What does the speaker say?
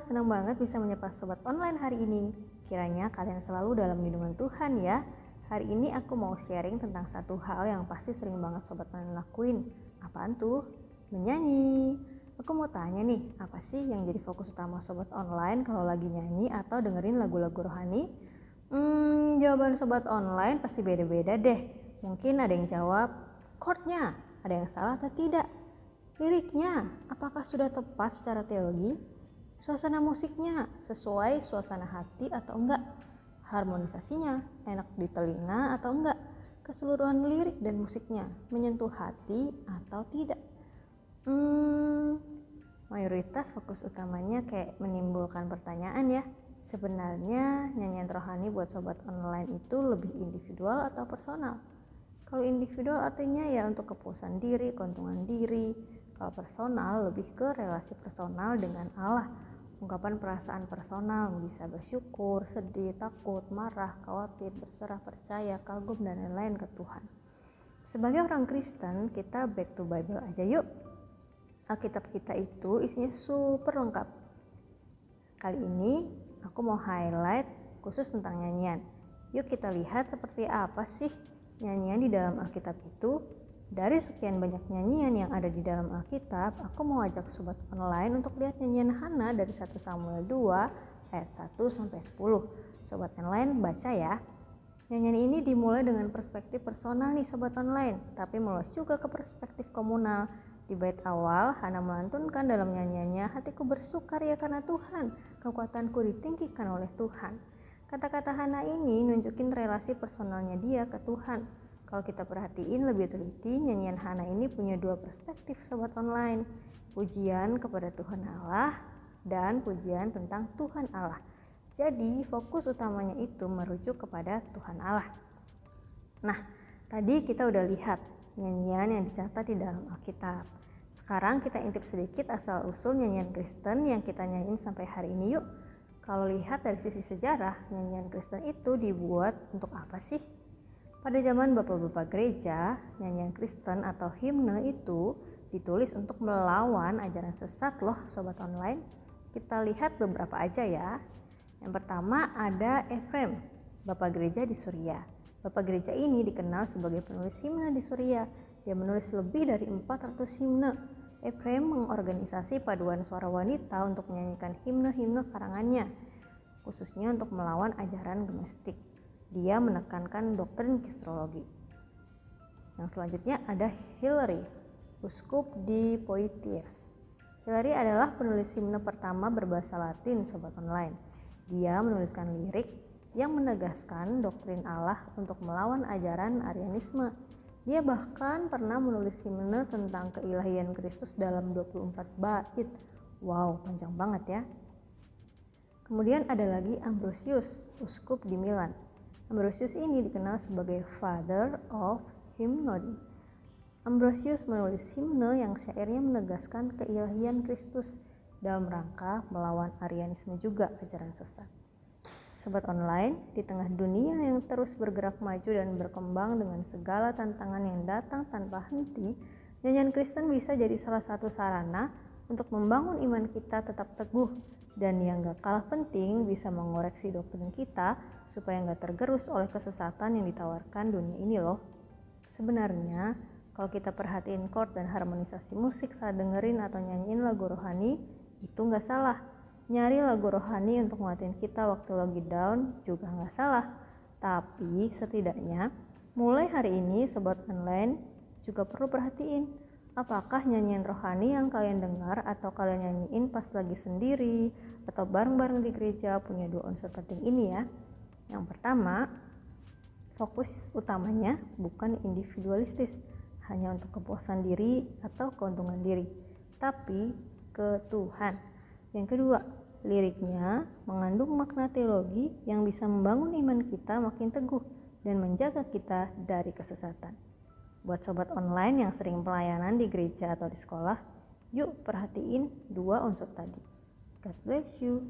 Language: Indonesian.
senang banget bisa menyapa sobat online hari ini. Kiranya kalian selalu dalam lindungan Tuhan ya. Hari ini aku mau sharing tentang satu hal yang pasti sering banget sobat online lakuin. Apaan tuh? Menyanyi. Aku mau tanya nih, apa sih yang jadi fokus utama sobat online kalau lagi nyanyi atau dengerin lagu-lagu rohani? Jawaban sobat online pasti beda-beda deh. Mungkin ada yang jawab chordnya, ada yang salah atau tidak. Liriknya, apakah sudah tepat secara teologi? Suasana musiknya sesuai suasana hati atau enggak? Harmonisasinya enak di telinga atau enggak? Keseluruhan lirik dan musiknya menyentuh hati atau tidak? Mayoritas fokus utamanya kayak menimbulkan pertanyaan ya. Sebenarnya nyanyian rohani buat sobat online itu lebih individual atau personal? Kalau individual artinya ya untuk kepuasan diri, keuntungan diri. Kalau personal lebih ke relasi personal dengan Allah. Ungkapan perasaan personal bisa bersyukur, sedih, takut, marah, khawatir, berserah, percaya, kagum, dan lain-lain ke Tuhan. Sebagai orang Kristen, kita back to Bible aja yuk. Alkitab kita itu isinya super lengkap. Kali ini aku mau highlight khusus tentang nyanyian. Yuk kita lihat seperti apa sih nyanyian di dalam Alkitab itu. Dari sekian banyak nyanyian yang ada di dalam Alkitab, aku mau ajak sobat online untuk lihat nyanyian Hana dari 1 Samuel 2 ayat 1 sampai 10. Sobat online baca ya. Nyanyian ini dimulai dengan perspektif personal nih sobat online, tapi meluas juga ke perspektif komunal. Di bait awal, Hana melantunkan dalam nyanyiannya, hatiku bersukaria karena Tuhan, kekuatanku ditinggikan oleh Tuhan. Kata-kata Hana ini nunjukin relasi personalnya dia ke Tuhan. Kalau kita perhatiin lebih teliti, nyanyian Hana ini punya dua perspektif sobat online. Pujian kepada Tuhan Allah dan pujian tentang Tuhan Allah. Jadi fokus utamanya itu merujuk kepada Tuhan Allah. Nah, tadi kita udah lihat nyanyian yang dicatat di dalam Alkitab. Sekarang kita intip sedikit asal-usul nyanyian Kristen yang kita nyanyiin sampai hari ini yuk. Kalau lihat dari sisi sejarah, nyanyian Kristen itu dibuat untuk apa sih? Pada zaman bapak-bapak gereja, nyanyian Kristen atau himne itu ditulis untuk melawan ajaran sesat loh sobat online. Kita lihat beberapa aja ya. Yang pertama ada Efrem, bapak gereja di Suriah. Bapak gereja ini dikenal sebagai penulis himne di Suriah. Dia menulis lebih dari 400 himne. Efrem mengorganisasi paduan suara wanita untuk menyanyikan himne-himne karangannya, khususnya untuk melawan ajaran gnostik. Dia menekankan doktrin kristologi. Yang selanjutnya ada Hilary, uskup di Poitiers. Hilary adalah penulis himne pertama berbahasa Latin sobat online. Dia menuliskan lirik yang menegaskan doktrin Allah untuk melawan ajaran Arianisme. Dia bahkan pernah menulis himne tentang keilahian Kristus dalam 24 bait. Wow, panjang banget ya. Kemudian ada lagi Ambrosius, uskup di Milan. Ambrosius ini dikenal sebagai Father of Hymnody. Ambrosius menulis himne yang syairnya menegaskan keilahian Kristus dalam rangka melawan Arianisme juga ajaran sesat. Sobat online, di tengah dunia yang terus bergerak maju dan berkembang dengan segala tantangan yang datang tanpa henti, nyanyian Kristen bisa jadi salah satu sarana untuk membangun iman kita tetap teguh, dan yang gak kalah penting bisa mengoreksi doktrin kita supaya gak tergerus oleh kesesatan yang ditawarkan dunia ini loh. Sebenarnya kalau kita perhatiin chord dan harmonisasi musik saat dengerin atau nyanyiin lagu rohani, itu gak salah. Nyari lagu rohani untuk nguatin kita waktu lagi down juga gak salah. Tapi setidaknya mulai hari ini sobat online juga perlu perhatiin, apakah nyanyian rohani yang kalian dengar atau kalian nyanyiin pas lagi sendiri atau bareng-bareng di gereja punya dua unsur penting ini ya. Yang pertama, fokus utamanya bukan individualistis, hanya untuk kepuasan diri atau keuntungan diri, tapi ke Tuhan. Yang kedua, liriknya mengandung makna teologi yang bisa membangun iman kita makin teguh dan menjaga kita dari kesesatan. Buat sobat online yang sering pelayanan di gereja atau di sekolah, yuk perhatiin dua unsur tadi. God bless you.